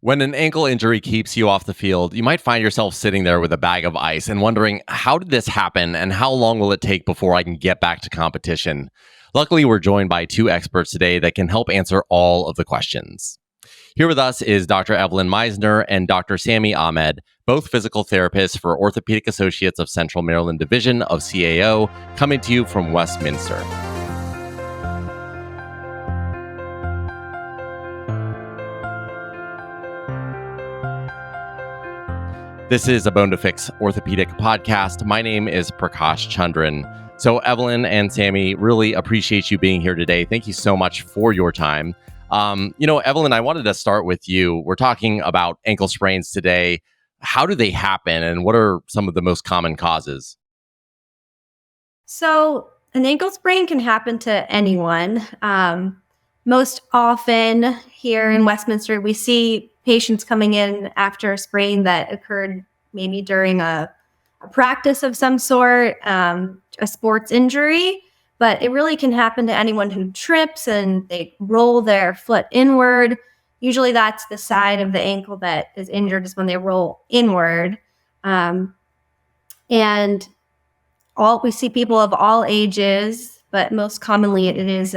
When an ankle injury keeps you off the field, you might find yourself sitting there with a bag of ice and wondering, how did this happen and how long will it take before I can get back to competition? Luckily, we're joined by two experts today that can help answer all of the questions. Here with us is Dr. Evelyn Meisner and Dr. Sami Ahmed, both physical therapists for Orthopedic Associates of Central Maryland Division of CAO, coming to you from Westminster. This is a Bone to Fix orthopedic podcast. My name is Prakash Chandran. So Evelyn and Sami, really appreciate you being here today. Thank you so much for your time. Evelyn, I wanted to start with you. We're talking about ankle sprains today. How do they happen and what are some of the most common causes? So an ankle sprain can happen to anyone. Most often here in Westminster, we see patients coming in after a sprain that occurred maybe during a practice of some sort, a sports injury, but it really can happen to anyone who trips and they roll their foot inward. Usually that's the side of the ankle that is injured is when they roll inward. And we see people of all ages, but most commonly it is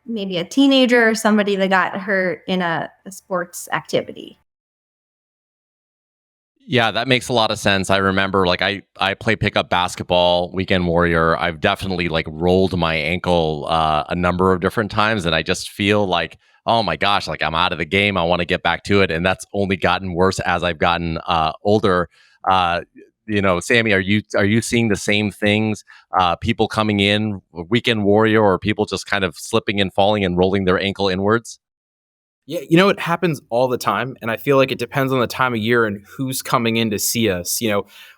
maybe a teenager or somebody that got hurt in a sports activity. Yeah, that makes a lot of sense. I remember I play pickup basketball, weekend warrior. I've definitely rolled my ankle a number of different times and I just feel like, oh my gosh, I'm out of the game. I want to get back to it. And that's only gotten worse as I've gotten older. Sami, are you seeing the same things? People coming in, weekend warrior, or people just kind of slipping and falling and rolling their ankle inwards? Yeah, it happens all the time. And I feel like it depends on the time of year and who's coming in to see us.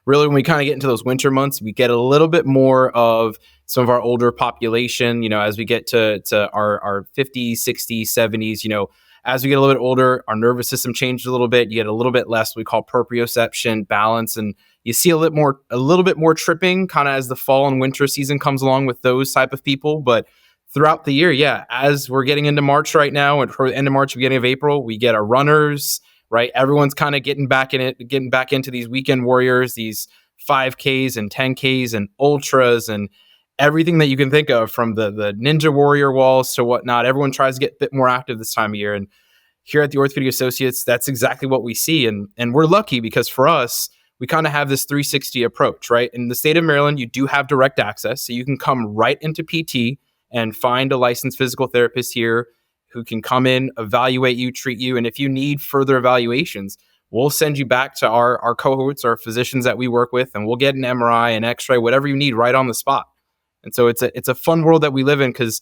Really, when we kind of get into those winter months, we get a little bit more of some of our older population, as we get to our 50s, 60s, 70s, as we get a little bit older, our nervous system changes a little bit. You get a little bit less we call proprioception, balance, and you see a little bit more tripping kind of as the fall and winter season comes along with those type of people. But throughout the year, yeah, as we're getting into March right now, and for the end of March, beginning of April, we get our runners, right? Everyone's kind of getting back into these weekend warriors, these 5Ks and 10Ks and ultras and everything that you can think of, from the Ninja Warrior walls to whatnot. Everyone tries to get a bit more active this time of year. And here at the Orthopedic Associates, that's exactly what we see. And we're lucky because for us, we kind of have this 360 approach, right? In the state of Maryland, you do have direct access. So you can come right into PT and find a licensed physical therapist here who can come in, evaluate you, treat you. And if you need further evaluations, we'll send you back to our cohorts, our physicians that we work with, and we'll get an MRI, an X-ray, whatever you need right on the spot. And so it's a fun world that we live in because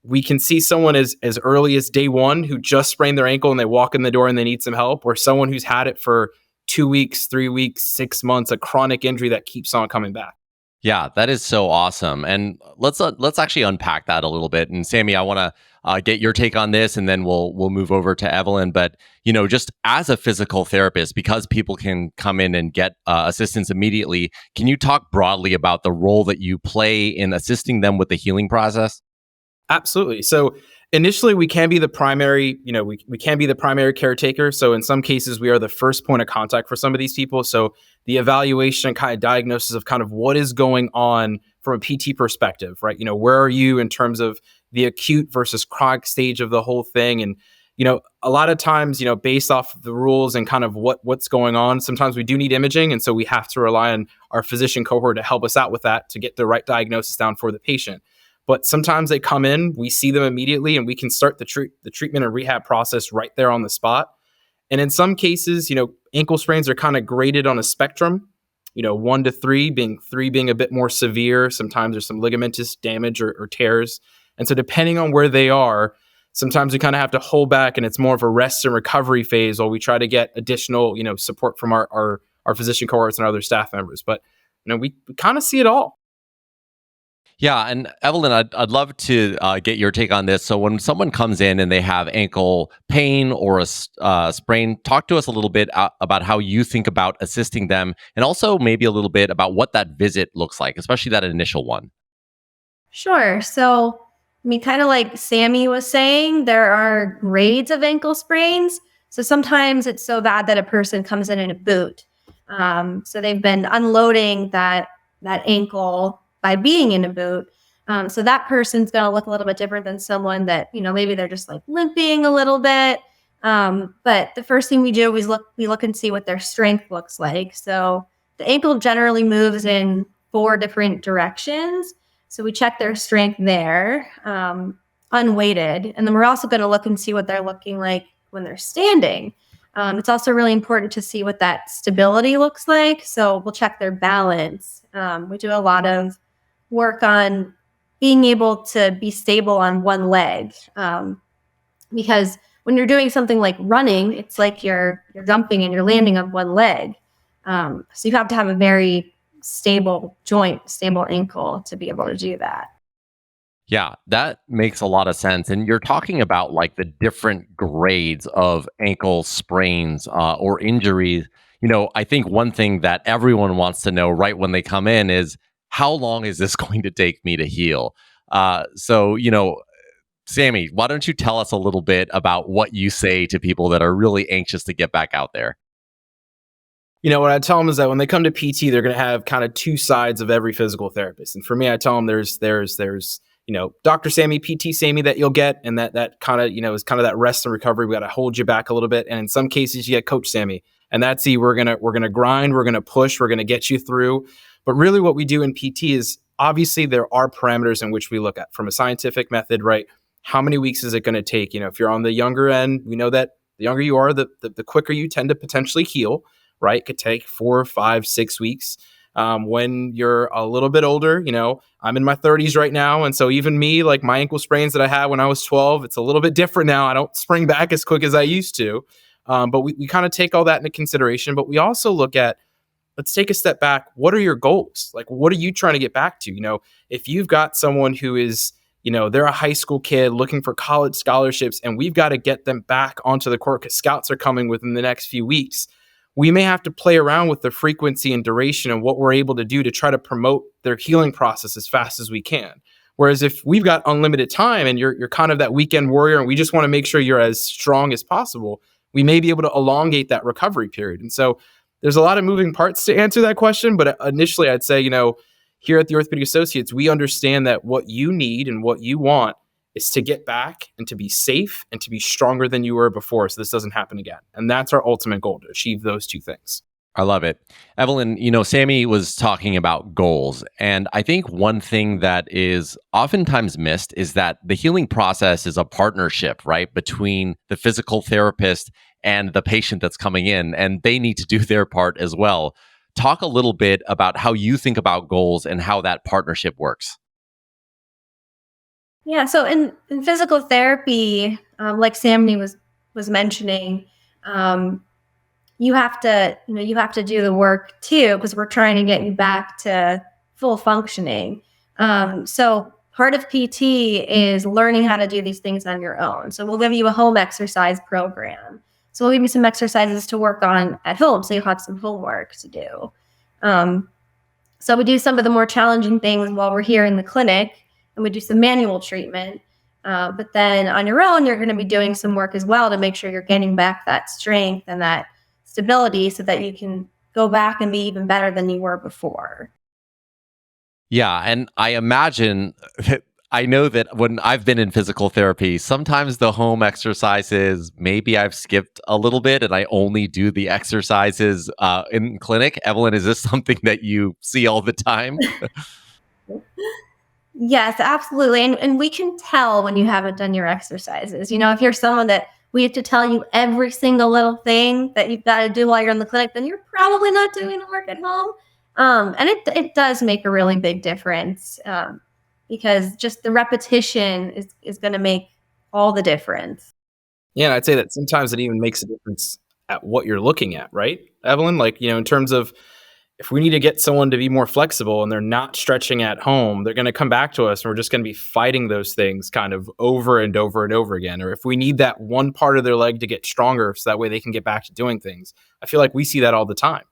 we can see someone as early as day one who just sprained their ankle and they walk in the door and they need some help, or someone who's had it for 2 weeks, 3 weeks, 6 months, a chronic injury that keeps on coming back. Yeah, that is so awesome. And let's actually unpack that a little bit. And Sami, I want to get your take on this, and then we'll move over to Evelyn. But just as a physical therapist, because people can come in and get assistance immediately, can you talk broadly about the role that you play in assisting them with the healing process? Absolutely. So initially, we can be the primary, we can be the primary caretaker. So in some cases, we are the first point of contact for some of these people. So the evaluation and kind of diagnosis of kind of what is going on from a PT perspective, right? Where are you in terms of the acute versus chronic stage of the whole thing? And, a lot of times, based off the rules and kind of what's going on, sometimes we do need imaging. And so we have to rely on our physician cohort to help us out with that to get the right diagnosis down for the patient. But sometimes they come in, we see them immediately, and we can start the treatment and rehab process right there on the spot. And in some cases, ankle sprains are kind of graded on a spectrum, 1 to 3, being 3 being a bit more severe. Sometimes there's some ligamentous damage or tears. And so depending on where they are, sometimes we kind of have to hold back, and it's more of a rest and recovery phase while we try to get additional, support from our physician cohorts and other staff members. But, we kind of see it all. Yeah, and Evelyn, I'd love to get your take on this. So when someone comes in and they have ankle pain or a sprain, talk to us a little bit about how you think about assisting them, and also maybe a little bit about what that visit looks like, especially that initial one. Sure. So, kind of like Sami was saying, there are grades of ankle sprains. So sometimes it's so bad that a person comes in a boot. So they've been unloading that ankle by being in a boot. So that person's going to look a little bit different than someone that, maybe they're just like limping a little bit. But the first thing we do is we look and see what their strength looks like. So the ankle generally moves in 4 different directions. So we check their strength there, unweighted. And then we're also going to look and see what they're looking like when they're standing. It's also really important to see what that stability looks like. So we'll check their balance. We do a lot of work on being able to be stable on one leg. Because when you're doing something like running, it's like you're jumping and you're landing on one leg. So you have to have a very stable joint, stable ankle to be able to do that. Yeah, that makes a lot of sense. And you're talking about like the different grades of ankle sprains or injuries. I think one thing that everyone wants to know right when they come in is how long is this going to take me to heal? So, Sammy, why don't you tell us a little bit about what you say to people that are really anxious to get back out there? What I tell them is that when they come to PT, they're going to have kind of 2 sides of every physical therapist. And for me, I tell them there's Dr. Sammy, PT Sammy that you'll get, and that kind of, is kind of that rest and recovery. We got to hold you back a little bit. And in some cases, you get Coach Sammy, and that's we're gonna grind, we're gonna push, we're gonna get you through. But really, what we do in PT is obviously there are parameters in which we look at from a scientific method, right? How many weeks is it going to take? If you're on the younger end, we know that the younger you are, the quicker you tend to potentially heal, right? It could take 4, 5, 6 weeks. When you're a little bit older, I'm in my 30s right now. And so even me, like my ankle sprains that I had when I was 12, it's a little bit different now. I don't spring back as quick as I used to. But we kind of take all that into consideration. But we also look at, let's take a step back. What are your goals? Like, what are you trying to get back to? If you've got someone who is, they're a high school kid looking for college scholarships, and we've got to get them back onto the court because scouts are coming within the next few weeks. We may have to play around with the frequency and duration and what we're able to do to try to promote their healing process as fast as we can. Whereas if we've got unlimited time and you're kind of that weekend warrior and we just want to make sure you're as strong as possible, we may be able to elongate that recovery period. And so there's a lot of moving parts to answer that question. But initially, I'd say, here at the Orthopedic Associates, we understand that what you need and what you want is to get back and to be safe and to be stronger than you were before, so this doesn't happen again. And that's our ultimate goal, to achieve those 2 things. I love it. Evelyn, Sammy was talking about goals. And I think one thing that is oftentimes missed is that the healing process is a partnership, right, between the physical therapist and the patient that's coming in, and they need to do their part as well. Talk a little bit about how you think about goals and how that partnership works. Yeah, so in physical therapy, like Sammy was mentioning, you have to do the work too, because we're trying to get you back to full functioning. So part of PT is learning how to do these things on your own. So we'll give you a home exercise program. So we'll give you some exercises to work on at home, so you'll have some homework to do. So we do some of the more challenging things while we're here in the clinic, and we do some manual treatment. But then on your own, you're going to be doing some work as well to make sure you're getting back that strength and that stability so that you can go back and be even better than you were before. Yeah, and I imagine, I know that when I've been in physical therapy, sometimes the home exercises, maybe I've skipped a little bit and I only do the exercises in clinic. Evelyn, is this something that you see all the time? Yes, absolutely. And we can tell when you haven't done your exercises. If you're someone that we have to tell you every single little thing that you've got to do while you're in the clinic, then you're probably not doing the work at home. And it does make a really big difference because just the repetition is going to make all the difference. Yeah, and I'd say that sometimes it even makes a difference at what you're looking at, right, Evelyn? Like, in terms of if we need to get someone to be more flexible and they're not stretching at home, they're going to come back to us and we're just going to be fighting those things kind of over and over and over again. Or if we need that one part of their leg to get stronger so that way they can get back to doing things. I feel like we see that all the time.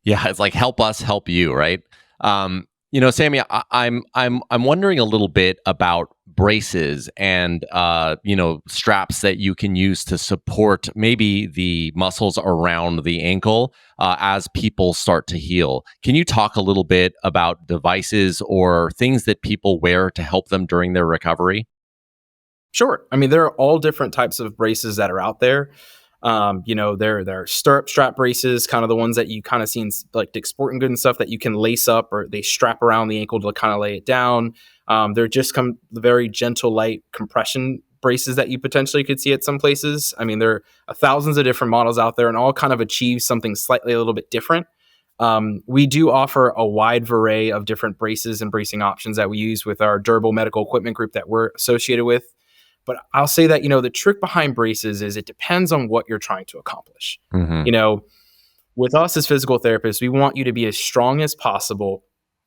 Yeah, it's like help us help you, right? Sammy, I'm wondering a little bit about braces and straps that you can use to support maybe the muscles around the ankle as people start to heal. Can you talk a little bit about devices or things that people wear to help them during their recovery? Sure. I mean, there are all different types of braces that are out there. There are stirrup strap braces, kind of the ones that you kind of see in like Dick's Sporting Goods and stuff that you can lace up or they strap around the ankle to kind of lay it down. They're just the very gentle, light compression braces that you potentially could see at some places. I mean, there are thousands of different models out there and all kind of achieve something slightly a little bit different. We do offer a wide array of different braces and bracing options that we use with our durable medical equipment group that we're associated with. But I'll say that, the trick behind braces is it depends on what you're trying to accomplish. Mm-hmm. With us as physical therapists, we want you to be as strong as possible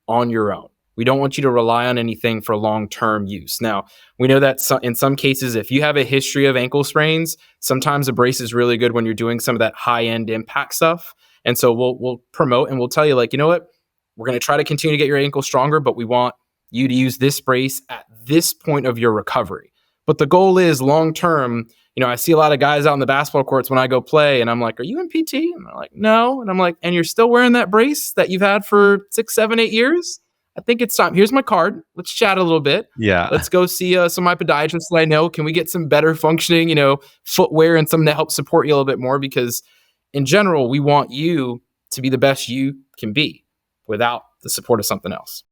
on your own. We don't want you to rely on anything for long-term use. Now, we know that in some cases, if you have a history of ankle sprains, sometimes a brace is really good when you're doing some of that high-end impact stuff. And so we'll promote and we'll tell you, like, you know what? We're going to try to continue to get your ankle stronger, but we want you to use this brace at this point of your recovery. But the goal is long-term. I see a lot of guys out in the basketball courts when I go play and I'm like, are you in PT? And they're like, no. And I'm like, and you're still wearing that brace that you've had for 6, 7, 8 years? I think it's time. Here's my card. Let's chat a little bit. Yeah. Let's go see some of my podiatrists that I know. Can we get some better functioning, footwear and something to help support you a little bit more? Because in general, we want you to be the best you can be without the support of something else.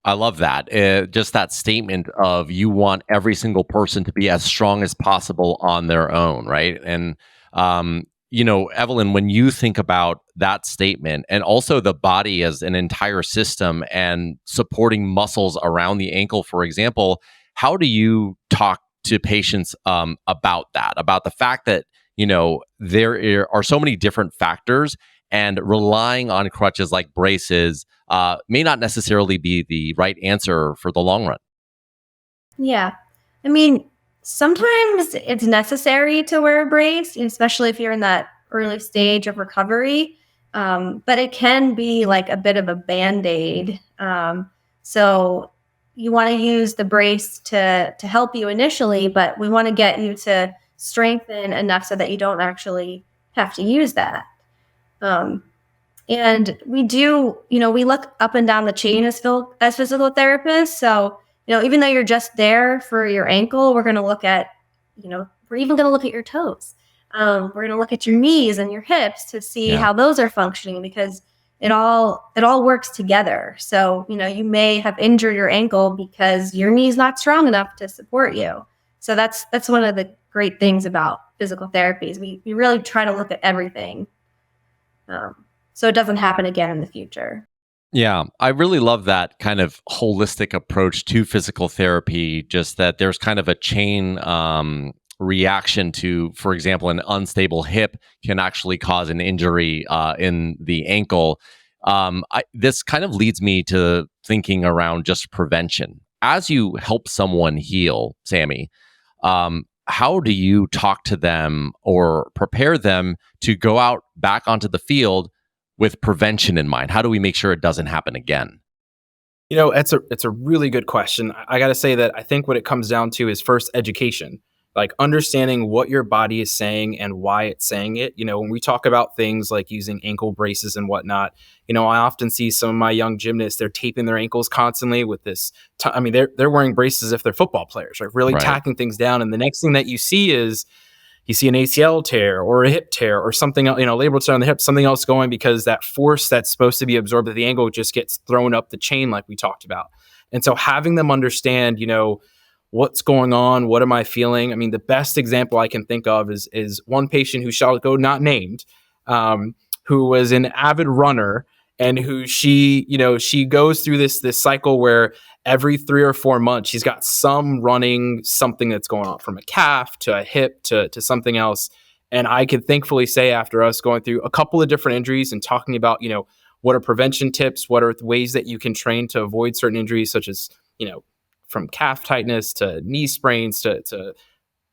I love that. Just that statement of you want every single person to be as strong as possible on their own, right? And, Evelyn, when you think about that statement and also the body as an entire system and supporting muscles around the ankle, for example, how do you talk to patients about that, about the fact that, there are so many different factors and relying on crutches like braces may not necessarily be the right answer for the long run? Yeah. I mean, sometimes it's necessary to wear a brace, especially if you're in that early stage of recovery. But it can be like a bit of a Band-Aid. So you want to use the brace to help you initially, but we want to get you to strengthen enough so that you don't actually have to use that. And we do, we look up and down the chain as physical therapists. So, even though you're just there for your ankle, we're going to look at, we're even going to look at your toes. We're going to look at your knees and your hips to see how those are functioning because it all works together. So, you may have injured your ankle because your knee's not strong enough to support you. So that's one of the great things about physical therapies. We really try to look at everything. So it doesn't happen again in the future. Yeah, I really love that kind of holistic approach to physical therapy, just that there's kind of a chain reaction to, for example, an unstable hip can actually cause an injury in the ankle. This kind of leads me to thinking around just prevention. As you help someone heal, Sammy, how do you talk to them or prepare them to go out back onto the field with prevention in mind? How do we make sure it doesn't happen again? It's a really good question. I got to say that I think what it comes down to is first education, like understanding what your body is saying and why it's saying it. When we talk about things like using ankle braces and whatnot, I often see some of my young gymnasts, they're taping their ankles constantly with this. They're wearing braces if they're football players, right? Really tacking things down. And the next thing that you see is you see an ACL tear or a hip tear or something, labral tear on the hip, something else going because that force that's supposed to be absorbed at the ankle just gets thrown up the chain like we talked about. And so having them understand, what's going on, what am I feeling? I mean, the best example I can think of is one patient who shall go not named, who was an avid runner and who she goes through this cycle where every 3 or 4 months, she's got something that's going on from a calf to a hip to something else. And I can thankfully say after us going through a couple of different injuries and talking about, what are prevention tips? What are ways that you can train to avoid certain injuries, such as, from calf tightness to knee sprains to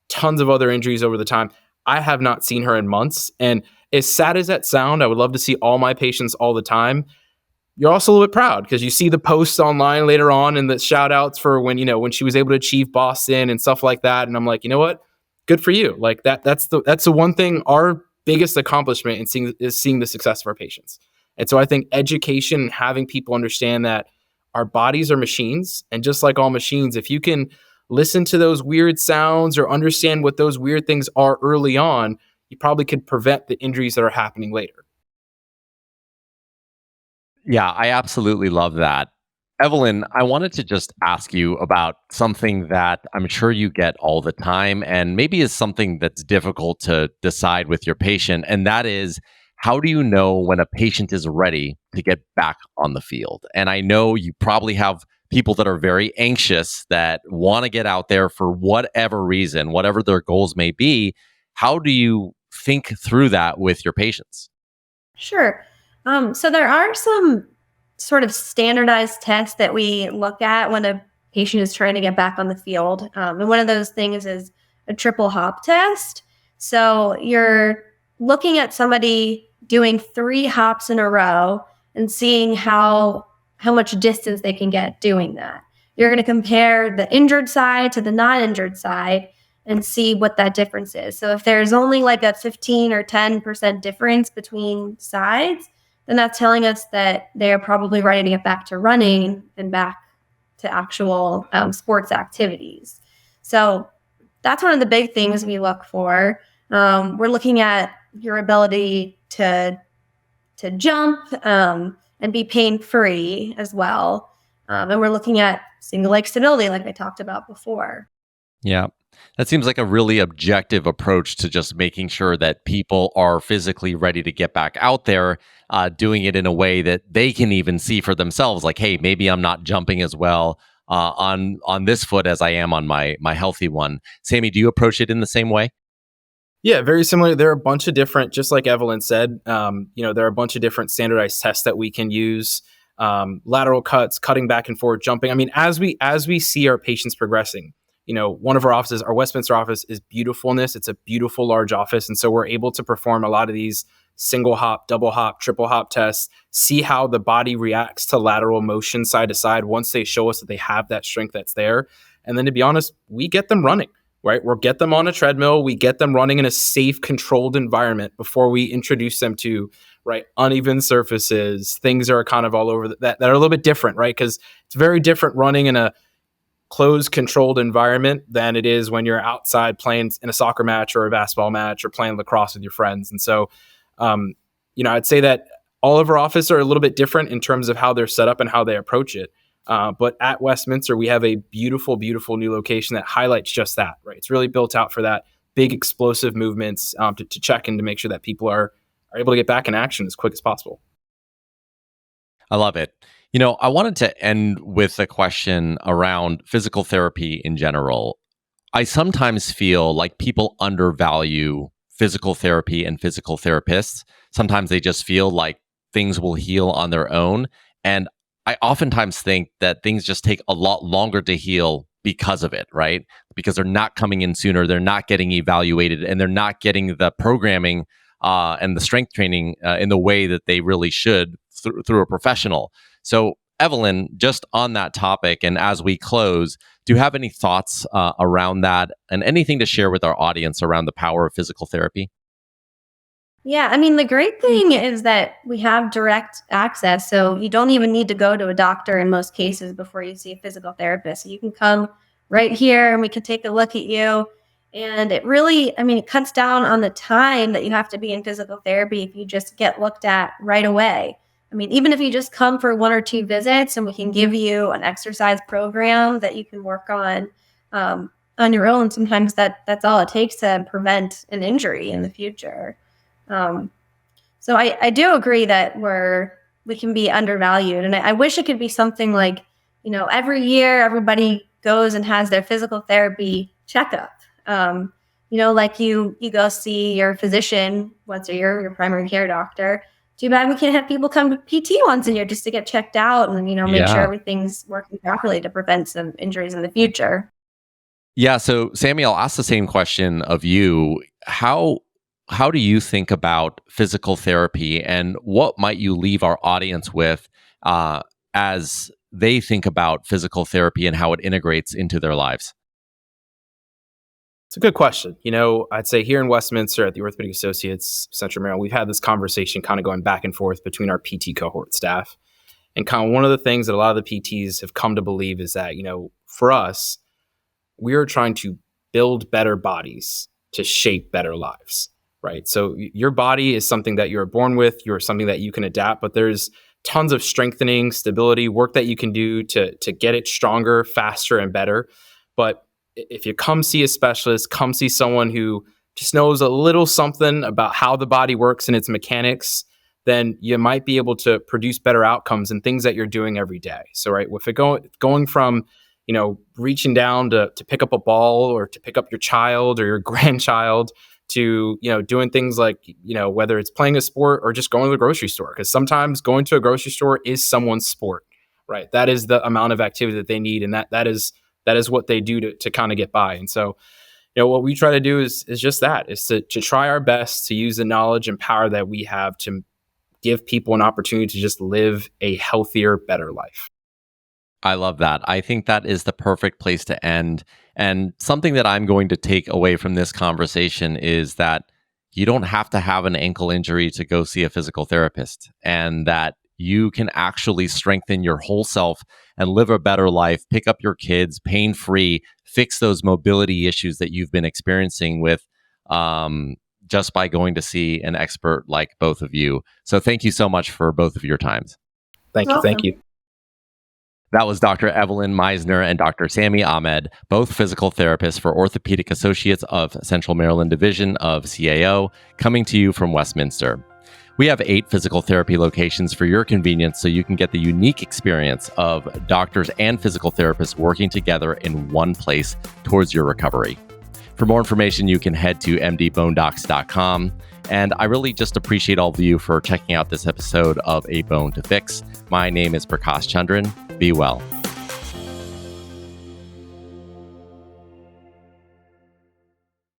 tons of other injuries over the time. I have not seen her in months. And as sad as that sound, I would love to see all my patients all the time. you're also a little bit proud because you see the posts online later on and the shout outs for when she was able to achieve Boston and stuff like that. And I'm like, you know what? Good for you. Like that's the one thing, our biggest accomplishment in seeing the success of our patients. And so I think education and having people understand that our bodies are machines. And just like all machines, if you can listen to those weird sounds or understand what those weird things are early on, you probably could prevent the injuries that are happening later. Yeah, I absolutely love that. Evelyn, I wanted to just ask you about something that I'm sure you get all the time and maybe is something that's difficult to decide with your patient. And that is, how do you know when a patient is ready to get back on the field? And I know you probably have people that are very anxious that want to get out there for whatever reason, whatever their goals may be. How do you think through that with your patients? Sure. So there are some sort of standardized tests that we look at when a patient is trying to get back on the field. And one of those things is a triple hop test. So you're looking at somebody doing 3 hops in a row and seeing how much distance they can get doing that. You're going to compare the injured side to the non-injured side and see what that difference is. So if there's only like a 15 or 10% difference between sides, then that's telling us that they're probably ready to get back to running and back to actual sports activities. So that's one of the big things we look for. We're looking at your ability to jump and be pain-free as well. And we're looking at single leg stability like I talked about before. Yeah. That seems like a really objective approach to just making sure that people are physically ready to get back out there, doing it in a way that they can even see for themselves. Like, hey, maybe I'm not jumping as well on this foot as I am on my healthy one. Sammy, do you approach it in the same way? Yeah, very similar. There are a bunch of different, just like Evelyn said, there are a bunch of different standardized tests that we can use. Lateral cuts, cutting back and forth, jumping. I mean, as we see our patients progressing, one of our offices, our Westminster office, is beautifulness. It's a beautiful large office. And so we're able to perform a lot of these single hop, double hop, triple hop tests, see how the body reacts to lateral motion side to side once they show us that they have that strength that's there. And then, to be honest, we get them running, right? We'll get them on a treadmill. We get them running in a safe, controlled environment before we introduce them to, right, uneven surfaces, things that are kind of all over that are a little bit different, right? Because it's very different running in a closed, controlled environment than it is when you're outside playing in a soccer match or a basketball match or playing lacrosse with your friends. And so, I'd say that all of our offices are a little bit different in terms of how they're set up and how they approach it. But at Westminster, we have a beautiful, beautiful new location that highlights just that, right? It's really built out for that big explosive movements to check and to make sure that people are able to get back in action as quick as possible. I love it. I wanted to end with a question around physical therapy in general. I sometimes feel like people undervalue physical therapy and physical therapists. Sometimes they just feel like things will heal on their own. And I oftentimes think that things just take a lot longer to heal because of it, right? Because they're not coming in sooner, they're not getting evaluated, and they're not getting the programming and the strength training in the way that they really should through a professional. So, Evelyn, just on that topic, and as we close, do you have any thoughts around that and anything to share with our audience around the power of physical therapy? Yeah, I mean, the great thing is that we have direct access. So you don't even need to go to a doctor in most cases before you see a physical therapist. You can come right here and we can take a look at you. And it really, it cuts down on the time that you have to be in physical therapy if you just get looked at right away. Even if you just come for 1 or 2 visits and we can give you an exercise program that you can work on your own, sometimes that's all it takes to prevent an injury in the future. So I do agree that we can be undervalued. And I wish it could be something like, every year everybody goes and has their physical therapy checkup. Like you go see your physician once a year, your primary care doctor. Too bad we can't have people come to PT once a year just to get checked out and, make sure everything's working properly to prevent some injuries in the future. Yeah. So, Sammy, I'll ask the same question of you. How do you think about physical therapy, and what might you leave our audience with as they think about physical therapy and how it integrates into their lives? It's a good question. I'd say here in Westminster at the Orthopedic Associates Central Maryland, we've had this conversation kind of going back and forth between our PT cohort staff. And kind of one of the things that a lot of the PTs have come to believe is that, for us, we are trying to build better bodies to shape better lives, right? So your body is something that you're born with, you're something that you can adapt, but there's tons of strengthening, stability, work that you can do to get it stronger, faster, and better. But if you come see a specialist, come see someone who just knows a little something about how the body works and its mechanics, then you might be able to produce better outcomes in things that you're doing every day. So, right, if it going from, reaching down to pick up a ball or to pick up your child or your grandchild to, doing things like, whether it's playing a sport or just going to the grocery store, because sometimes going to a grocery store is someone's sport, right? That is the amount of activity that they need. And that is what they do to kind of get by. And so, what we try to do is just that, is to try our best to use the knowledge and power that we have to give people an opportunity to just live a healthier, better life. I love that. I think that is the perfect place to end. And something that I'm going to take away from this conversation is that you don't have to have an ankle injury to go see a physical therapist, and that you can actually strengthen your whole self and live a better life, pick up your kids pain-free, fix those mobility issues that you've been experiencing with just by going to see an expert like both of you. So thank you so much for both of your times. Thank you. Thank you. That was Dr. Evelyn Meisner and Dr. Sami Ahmed, both physical therapists for Orthopedic Associates of Central Maryland Division of CAO, coming to you from Westminster. We have 8 physical therapy locations for your convenience, so you can get the unique experience of doctors and physical therapists working together in one place towards your recovery. For more information, you can head to mdbonedocs.com. And I really just appreciate all of you for checking out this episode of A Bone to Fix. My name is Prakash Chandran. Be well.